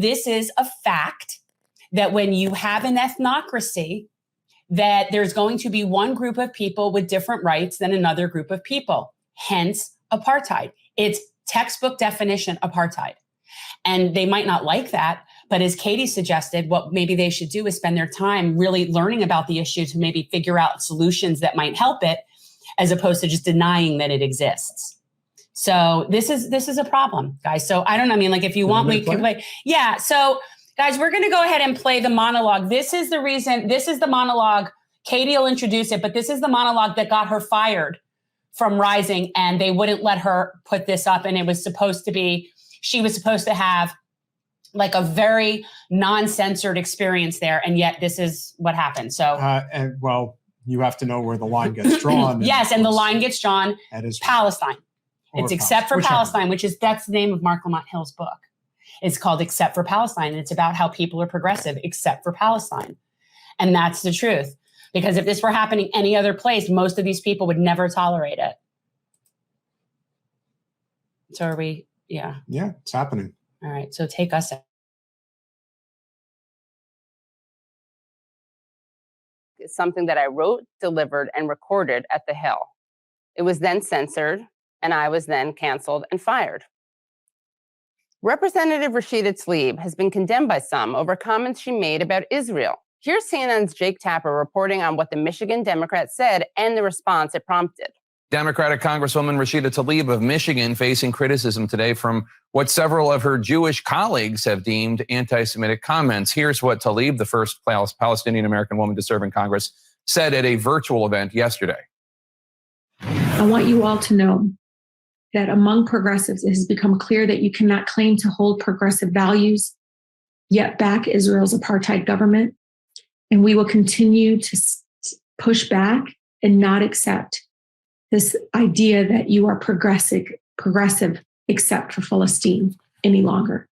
this is a fact that when you have an ethnocracy, that there's going to be one group of people with different rights than another group of people, hence apartheid. It's textbook definition apartheid. And they might not like that, but as Katie suggested, what maybe they should do is spend their time really learning about the issue to maybe figure out solutions that might help it, as opposed to just denying that it exists. So this is a problem, guys. So I don't know. I mean, like, if you want, we can play. Yeah. So guys, we're going to go ahead and play the monologue. This is the reason. This is the monologue. Katie will introduce it, but this is the monologue that got her fired from Rising, and they wouldn't let her put this up. And it was supposed to be, she was supposed to have like a very non-censored experience there. And yet this is what happened. So, and well, you have to know where the line gets drawn. Yes. And the line gets drawn at Palestine. It's Except for Palestine, that's the name of Mark Lamont Hill's book. It's called Except for Palestine. And it's about how people are progressive except for Palestine. And that's the truth. Because if this were happening any other place, most of these people would never tolerate it. So are we, yeah. Yeah, it's happening. All right, so take us out. It's something that I wrote, delivered, and recorded at the Hill. It was then censored, and I was then canceled and fired. Representative Rashida Tlaib has been condemned by some over comments she made about Israel. Here's CNN's Jake Tapper reporting on what the Michigan Democrat said and the response it prompted. Democratic Congresswoman Rashida Tlaib of Michigan facing criticism today from what several of her Jewish colleagues have deemed anti-Semitic comments. Here's what Tlaib, the first Palestinian-American woman to serve in Congress, said at a virtual event yesterday. I want you all to know that among progressives, it has become clear that you cannot claim to hold progressive values, yet back Israel's apartheid government. And we will continue to push back and not accept this idea that you are progressive except for Palestine any longer.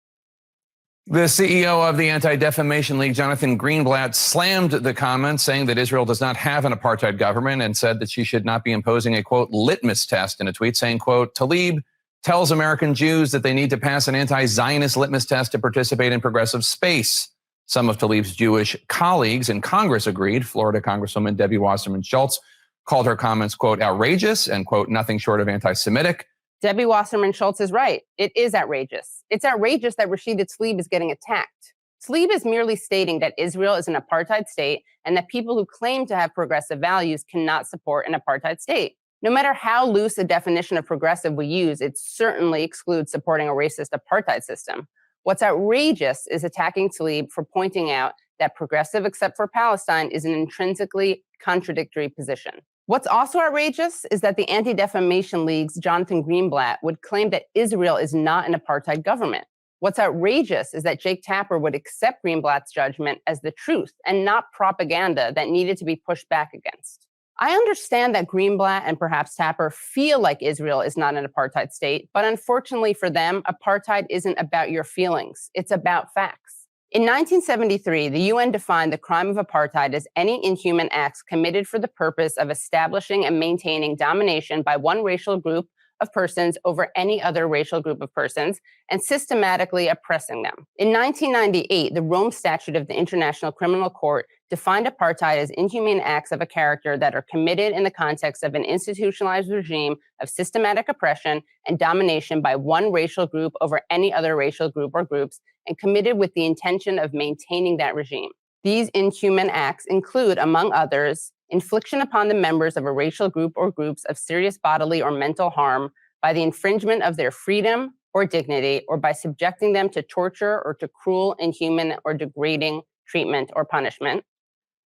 The CEO of the Anti-Defamation League, Jonathan Greenblatt, slammed the comments, saying that Israel does not have an apartheid government, and said that she should not be imposing a, quote, litmus test in a tweet, saying, quote, Tlaib tells American Jews that they need to pass an anti-Zionist litmus test to participate in progressive space. Some of Tlaib's Jewish colleagues in Congress agreed. Florida Congresswoman Debbie Wasserman Schultz called her comments, quote, outrageous and, quote, nothing short of anti-Semitic. Debbie Wasserman Schultz is right. It is outrageous. It's outrageous that Rashida Tlaib is getting attacked. Tlaib is merely stating that Israel is an apartheid state and that people who claim to have progressive values cannot support an apartheid state. No matter how loose a definition of progressive we use, it certainly excludes supporting a racist apartheid system. What's outrageous is attacking Tlaib for pointing out that progressive except for Palestine is an intrinsically contradictory position. What's also outrageous is that the Anti-Defamation League's Jonathan Greenblatt would claim that Israel is not an apartheid government. What's outrageous is that Jake Tapper would accept Greenblatt's judgment as the truth and not propaganda that needed to be pushed back against. I understand that Greenblatt and perhaps Tapper feel like Israel is not an apartheid state, but unfortunately for them, apartheid isn't about your feelings. It's about facts. In 1973, the UN defined the crime of apartheid as any inhuman acts committed for the purpose of establishing and maintaining domination by one racial group of persons over any other racial group of persons and systematically oppressing them. In 1998, the Rome Statute of the International Criminal Court defined apartheid as inhumane acts of a character that are committed in the context of an institutionalized regime of systematic oppression and domination by one racial group over any other racial group or groups, and committed with the intention of maintaining that regime. These inhuman acts include, among others, infliction upon the members of a racial group or groups of serious bodily or mental harm by the infringement of their freedom or dignity, or by subjecting them to torture or to cruel, inhuman, or degrading treatment or punishment,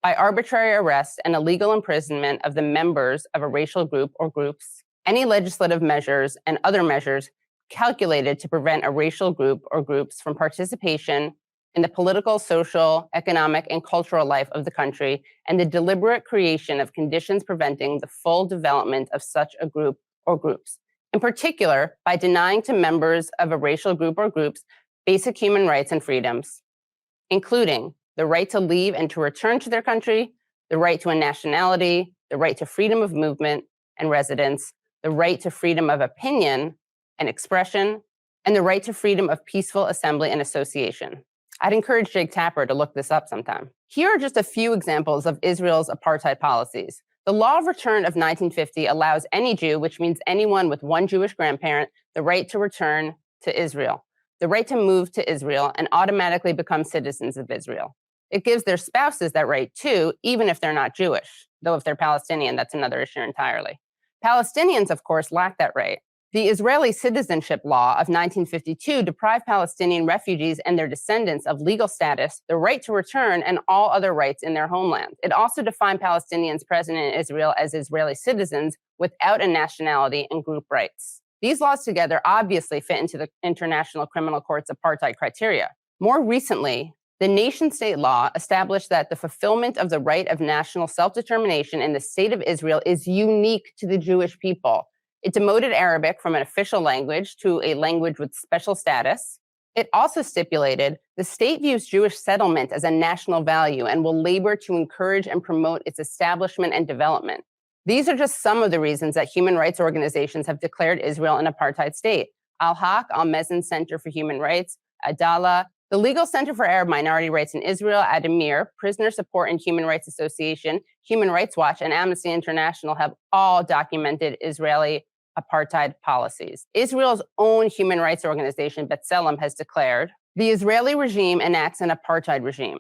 by arbitrary arrest and illegal imprisonment of the members of a racial group or groups, any legislative measures and other measures calculated to prevent a racial group or groups from participation in the political, social, economic, and cultural life of the country, and the deliberate creation of conditions preventing the full development of such a group or groups. In particular, by denying to members of a racial group or groups basic human rights and freedoms, including the right to leave and to return to their country, the right to a nationality, the right to freedom of movement and residence, the right to freedom of opinion and expression, and the right to freedom of peaceful assembly and association. I'd encourage Jake Tapper to look this up sometime. Here are just a few examples of Israel's apartheid policies. The Law of Return of 1950 allows any Jew, which means anyone with one Jewish grandparent, the right to return to Israel, the right to move to Israel, and automatically become citizens of Israel. It gives their spouses that right too, even if they're not Jewish, though if they're Palestinian, that's another issue entirely. Palestinians, of course, lack that right. The Israeli Citizenship Law of 1952 deprived Palestinian refugees and their descendants of legal status, the right to return, and all other rights in their homeland. It also defined Palestinians present in Israel as Israeli citizens without a nationality and group rights. These laws together obviously fit into the International Criminal Court's apartheid criteria. More recently, the nation-state law established that the fulfillment of the right of national self-determination in the state of Israel is unique to the Jewish people. It demoted Arabic from an official language to a language with special status. It also stipulated the state views Jewish settlement as a national value and will labor to encourage and promote its establishment and development. These are just some of the reasons that human rights organizations have declared Israel an apartheid state. Al-Haq, Al-Mezen Center for Human Rights, Adala, the Legal Center for Arab Minority Rights in Israel, Adamir, Prisoner Support and Human Rights Association, Human Rights Watch, and Amnesty International have all documented Israeli apartheid policies. Israel's own human rights organization, B'Tselem, has declared, the Israeli regime enacts an apartheid regime.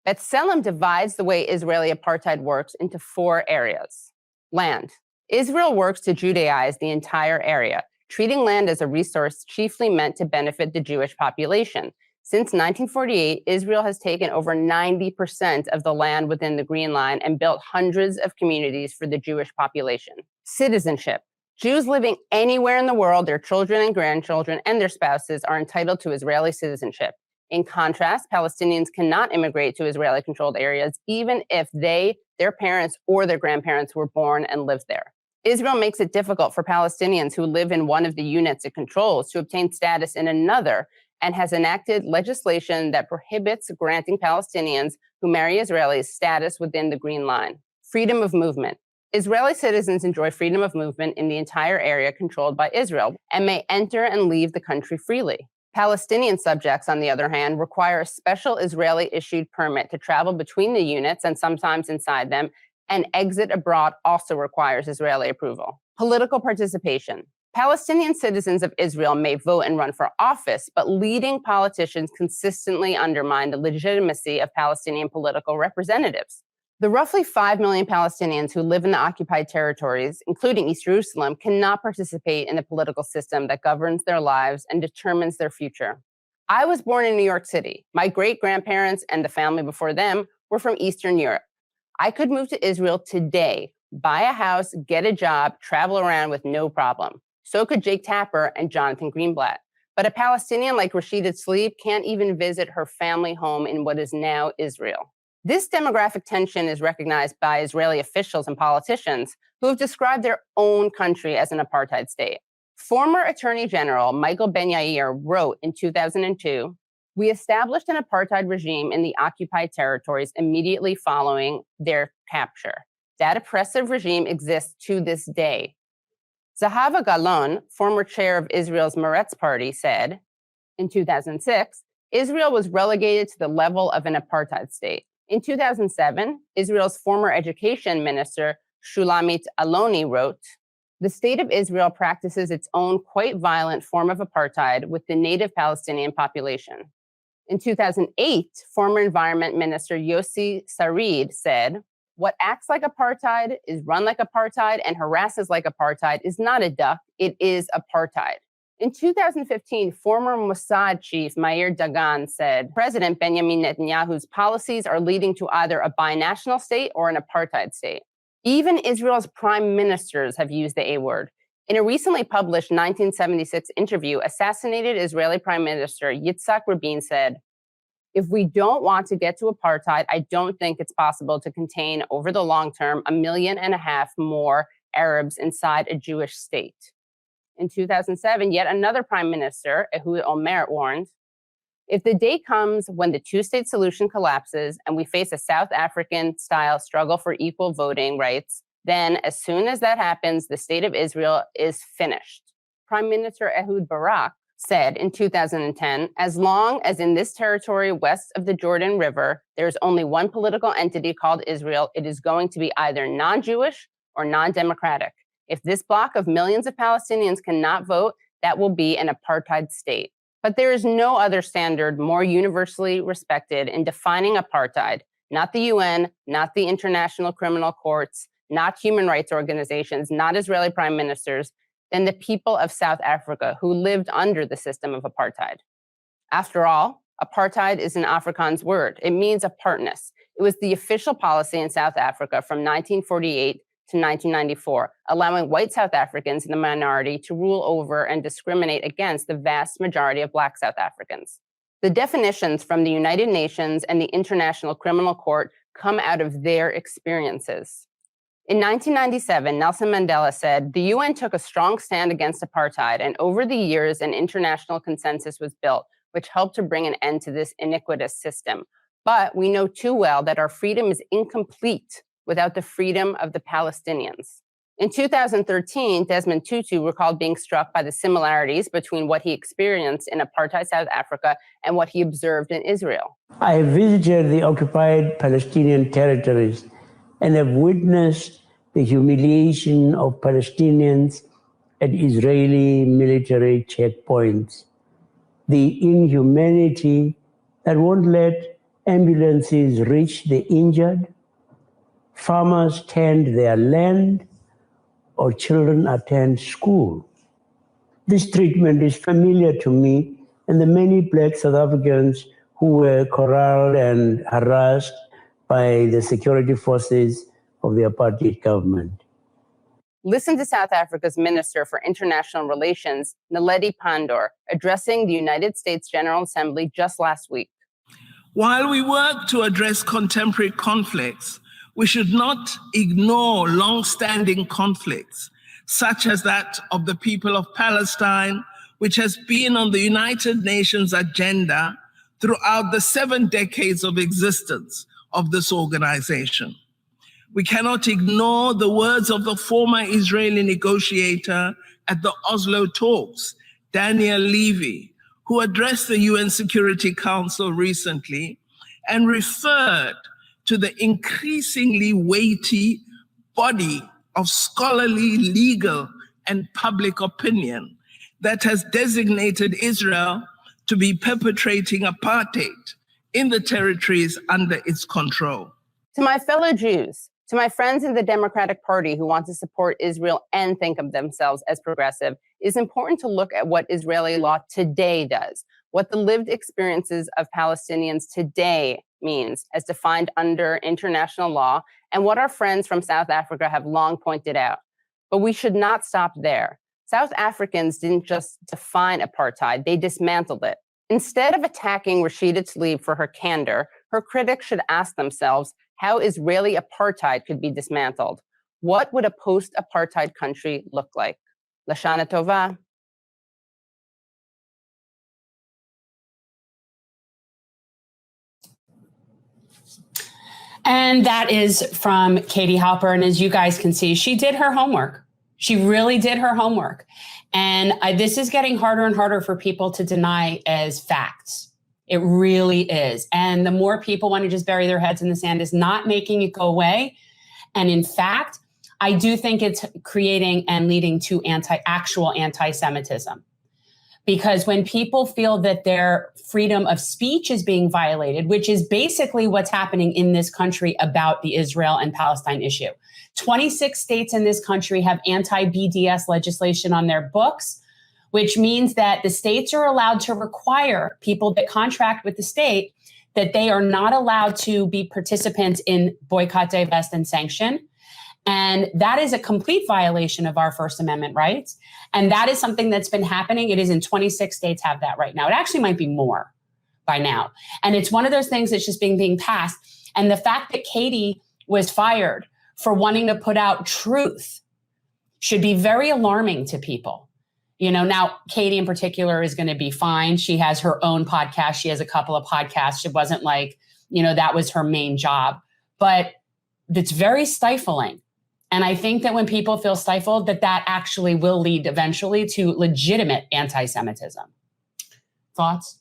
B'Tselem divides the way Israeli apartheid works into 4 areas. Land. Israel works to Judaize the entire area, treating land as a resource chiefly meant to benefit the Jewish population. Since 1948, Israel has taken over 90% of the land within the Green Line and built hundreds of communities for the Jewish population. Citizenship. Jews living anywhere in the world, their children and grandchildren, and their spouses are entitled to Israeli citizenship. In contrast, Palestinians cannot immigrate to Israeli-controlled areas, even if their parents, or their grandparents were born and lived there. Israel makes it difficult for Palestinians who live in one of the units it controls to obtain status in another, and has enacted legislation that prohibits granting Palestinians who marry Israelis status within the Green Line. Freedom of movement. Israeli citizens enjoy freedom of movement in the entire area controlled by Israel and may enter and leave the country freely. Palestinian subjects, on the other hand, require a special Israeli-issued permit to travel between the units and sometimes inside them, and exit abroad also requires Israeli approval. Political participation. Palestinian citizens of Israel may vote and run for office, but leading politicians consistently undermine the legitimacy of Palestinian political representatives. The roughly 5 million Palestinians who live in the occupied territories, including East Jerusalem, cannot participate in the political system that governs their lives and determines their future. I was born in New York City. My great-grandparents and the family before them were from Eastern Europe. I could move to Israel today, buy a house, get a job, travel around with no problem. So could Jake Tapper and Jonathan Greenblatt. But a Palestinian like Rashida Tlaib can't even visit her family home in what is now Israel. This demographic tension is recognized by Israeli officials and politicians who have described their own country as an apartheid state. Former Attorney General Michael Ben-Yair wrote in 2002, "We established an apartheid regime in the occupied territories immediately following their capture. That oppressive regime exists to this day." Zahava Galon, former chair of Israel's Meretz party, said, in 2006, Israel was relegated to the level of an apartheid state. In 2007, Israel's former education minister, Shulamit Aloni, wrote, "The state of Israel practices its own quite violent form of apartheid with the native Palestinian population." In 2008, former Environment Minister Yossi Sarid said, "What acts like apartheid, is run like apartheid, and harasses like apartheid is not a duck, it is apartheid." In 2015, former Mossad chief Meir Dagan said, President Benjamin Netanyahu's policies are leading to either a binational state or an apartheid state. Even Israel's prime ministers have used the A word. In a recently published 1976 interview, assassinated Israeli Prime Minister Yitzhak Rabin said, "If we don't want to get to apartheid, I don't think it's possible to contain over the long term 1.5 million more Arabs inside a Jewish state." In 2007, yet another prime minister, Ehud Olmert, warned, "If the day comes when the two-state solution collapses and we face a South African-style struggle for equal voting rights, then as soon as that happens, the state of Israel is finished." Prime Minister Ehud Barak said in 2010, as long as in this territory west of the Jordan River, there's only one political entity called Israel, it is going to be either non-Jewish or non-democratic. If this bloc of millions of Palestinians cannot vote, that will be an apartheid state. But there is no other standard more universally respected in defining apartheid, not the UN, not the International Criminal Courts, not human rights organizations, not Israeli prime ministers, than the people of South Africa who lived under the system of apartheid. After all, apartheid is an Afrikaans word. It means apartness. It was the official policy in South Africa from 1948 to 1994, allowing white South Africans in the minority to rule over and discriminate against the vast majority of Black South Africans. The definitions from the United Nations and the International Criminal Court come out of their experiences. In 1997, Nelson Mandela said, the UN took a strong stand against apartheid, and over the years, an international consensus was built, which helped to bring an end to this iniquitous system. But we know too well that our freedom is incomplete without the freedom of the Palestinians. In 2013, Desmond Tutu recalled being struck by the similarities between what he experienced in apartheid South Africa and what he observed in Israel. I visited the occupied Palestinian territories and have witnessed the humiliation of Palestinians at Israeli military checkpoints, the inhumanity that won't let ambulances reach the injured, farmers tend their land, or children attend school. This treatment is familiar to me and the many Black South Africans who were corralled and harassed by the security forces of the apartheid government. Listen to South Africa's Minister for International Relations, Naledi Pandor, addressing the United States General Assembly just last week. While we work to address contemporary conflicts, we should not ignore long-standing conflicts, such as that of the people of Palestine, which has been on the United Nations agenda throughout the 7 decades of existence of this organization. We cannot ignore the words of the former Israeli negotiator at the Oslo talks, Daniel Levy, who addressed the UN Security Council recently and referred to the increasingly weighty body of scholarly, legal, and public opinion that has designated Israel to be perpetrating apartheid in the territories under its control. To my fellow Jews, to my friends in the Democratic Party who want to support Israel and think of themselves as progressive, it is important to look at what Israeli law today does, what the lived experiences of Palestinians today means as defined under international law, and what our friends from South Africa have long pointed out. But we should not stop there. South Africans didn't just define apartheid, they dismantled it. Instead of attacking Rashida Tlaib for her candor, her critics should ask themselves how Israeli apartheid could be dismantled. What would a post-apartheid country look like? Lashana Tova. And that is from Katie Halper. And as you guys can see, she did her homework. She really did her homework. And this is getting harder and harder for people to deny as facts. It really is. And the more people want to just bury their heads in the sand is not making it go away. And in fact, I do think it's creating and leading to actual anti-Semitism. Because when people feel that their freedom of speech is being violated, which is basically what's happening in this country about the Israel and Palestine issue. 26 states in this country have anti-BDS legislation on their books, which means that the states are allowed to require people that contract with the state that they are not allowed to be participants in boycott, divest, and sanction. And that is a complete violation of our First Amendment rights. And that is something that's been happening. It is in 26 states have that right now. It actually might be more by now. And it's one of those things that's just being passed. And the fact that Katie was fired for wanting to put out truth should be very alarming to people. You know, now Katie in particular is going to be fine. She has her own podcast. She has a couple of podcasts. It wasn't like, that was her main job, but it's very stifling. And I think that when people feel stifled, that actually will lead eventually to legitimate anti-Semitism. Thoughts?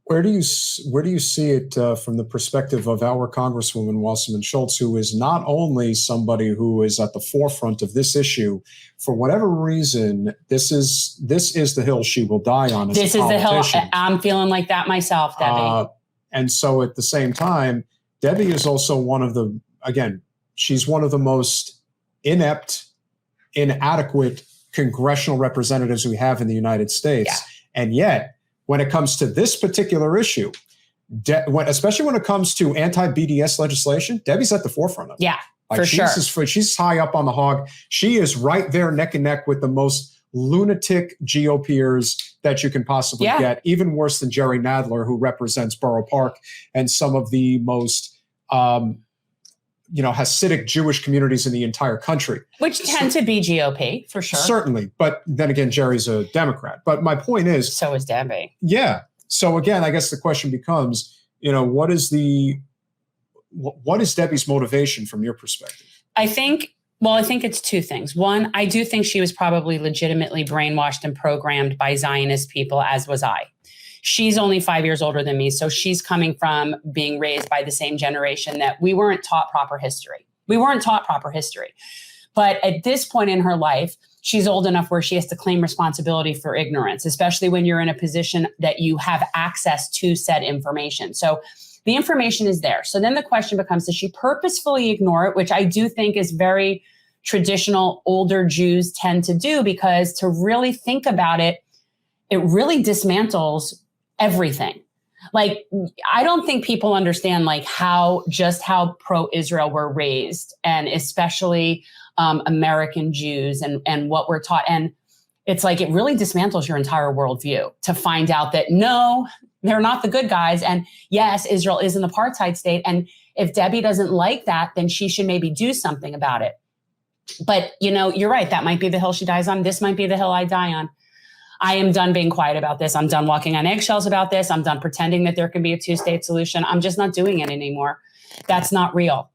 Where do you see it from the perspective of our Congresswoman Wasserman Schultz, who is not only somebody who is at the forefront of this issue, for whatever reason, this is the hill she will die on. This is the hill. I'm feeling like that myself, Debbie. And so at the same time, Debbie is also she's one of the most inept, inadequate congressional representatives we have in the United States. Yeah. And yet, when it comes to this particular issue, especially when it comes to anti-BDS legislation, Debbie's at the forefront of it. Yeah, for sure. She's high up on the hog. She is right there neck and neck with the most lunatic GOPers that you can possibly get, even worse than Jerry Nadler, who represents Borough Park and some of the most Hasidic Jewish communities in the entire country. Which tend to be GOP, for sure. Certainly. But then again, Jerry's a Democrat. But my point is... So is Debbie. Yeah. So again, I guess the question becomes, what is Debbie's motivation from your perspective? I think it's two things. One, I do think she was probably legitimately brainwashed and programmed by Zionist people, as was I. She's only 5 years older than me, so she's coming from being raised by the same generation that we weren't taught proper history. But at this point in her life, she's old enough where she has to claim responsibility for ignorance, especially when you're in a position that you have access to said information. So the information is there. So then the question becomes, does she purposefully ignore it, which I do think is very traditional older Jews tend to do, because to really think about it, it really dismantles everything. Like, I don't think people understand how pro-Israel we're raised, and especially American Jews and what we're taught. And it's like, it really dismantles your entire worldview to find out that no, they're not the good guys. And yes, Israel is an apartheid state. And if Debbie doesn't like that, then she should maybe do something about it. But, you're right. That might be the hill she dies on. This might be the hill I die on. I am done being quiet about this. I'm done walking on eggshells about this. I'm done pretending that there can be a two-state solution. I'm just not doing it anymore. That's not real.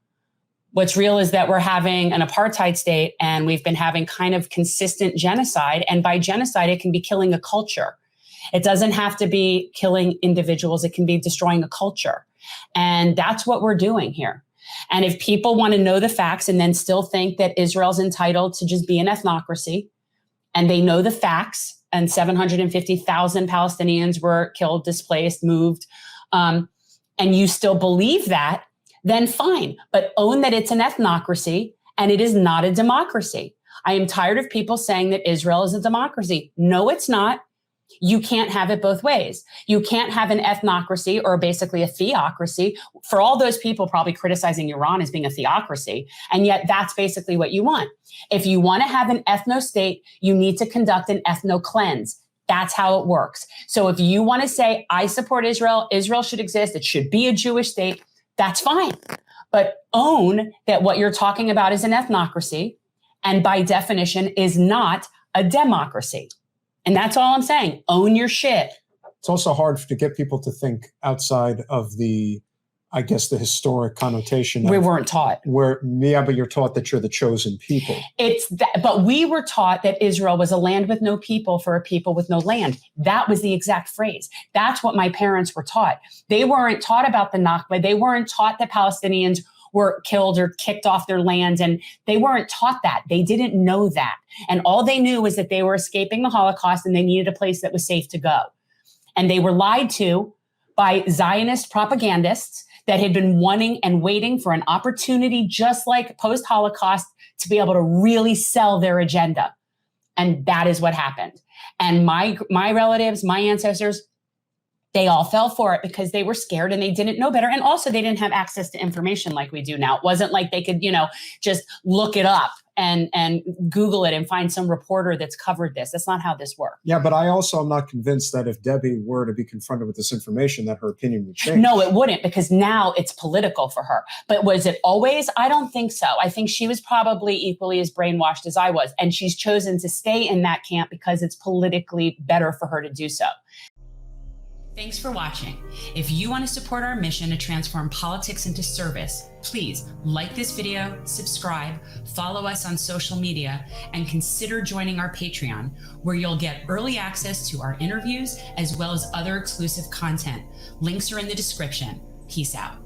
What's real is that we're having an apartheid state, and we've been having kind of consistent genocide. And by genocide, it can be killing a culture. It doesn't have to be killing individuals. It can be destroying a culture. And that's what we're doing here. And if people want to know the facts and then still think that Israel's entitled to just be an ethnocracy, and they know the facts, and 750,000 Palestinians were killed, displaced, moved, and you still believe that, then fine. But own that it's an ethnocracy and it is not a democracy. I am tired of people saying that Israel is a democracy. No, it's not. You can't have it both ways. You can't have an ethnocracy or basically a theocracy. For all those people probably criticizing Iran as being a theocracy, and yet that's basically what you want. If you want to have an ethno-state, you need to conduct an ethno-cleanse. That's how it works. So if you want to say, I support Israel, Israel should exist, it should be a Jewish state, that's fine. But own that what you're talking about is an ethnocracy, and by definition is not a democracy. And that's all I'm saying. Own your shit. It's also hard to get people to think outside of the historic connotation. We weren't taught. But you're taught that you're the chosen people. But we were taught that Israel was a land with no people for a people with no land. That was the exact phrase. That's what my parents were taught. They weren't taught about the Nakba. They weren't taught that Palestinians were killed or kicked off their lands. And they weren't taught that. They didn't know that. And all they knew was that they were escaping the Holocaust and they needed a place that was safe to go. And they were lied to by Zionist propagandists that had been wanting and waiting for an opportunity, just like post-Holocaust, to be able to really sell their agenda. And that is what happened. And my relatives, my ancestors, they all fell for it because they were scared and they didn't know better. And also they didn't have access to information like we do now. It wasn't like they could, just look it up and Google it and find some reporter that's covered this. That's not how this works. Yeah, but I also am not convinced that if Debbie were to be confronted with this information, that her opinion would change. No, it wouldn't, because now it's political for her. But was it always? I don't think so. I think she was probably equally as brainwashed as I was. And she's chosen to stay in that camp because it's politically better for her to do so. Thanks for watching. If you want to support our mission to transform politics into service, please like this video, subscribe, follow us on social media, and consider joining our Patreon, where you'll get early access to our interviews as well as other exclusive content. Links are in the description. Peace out.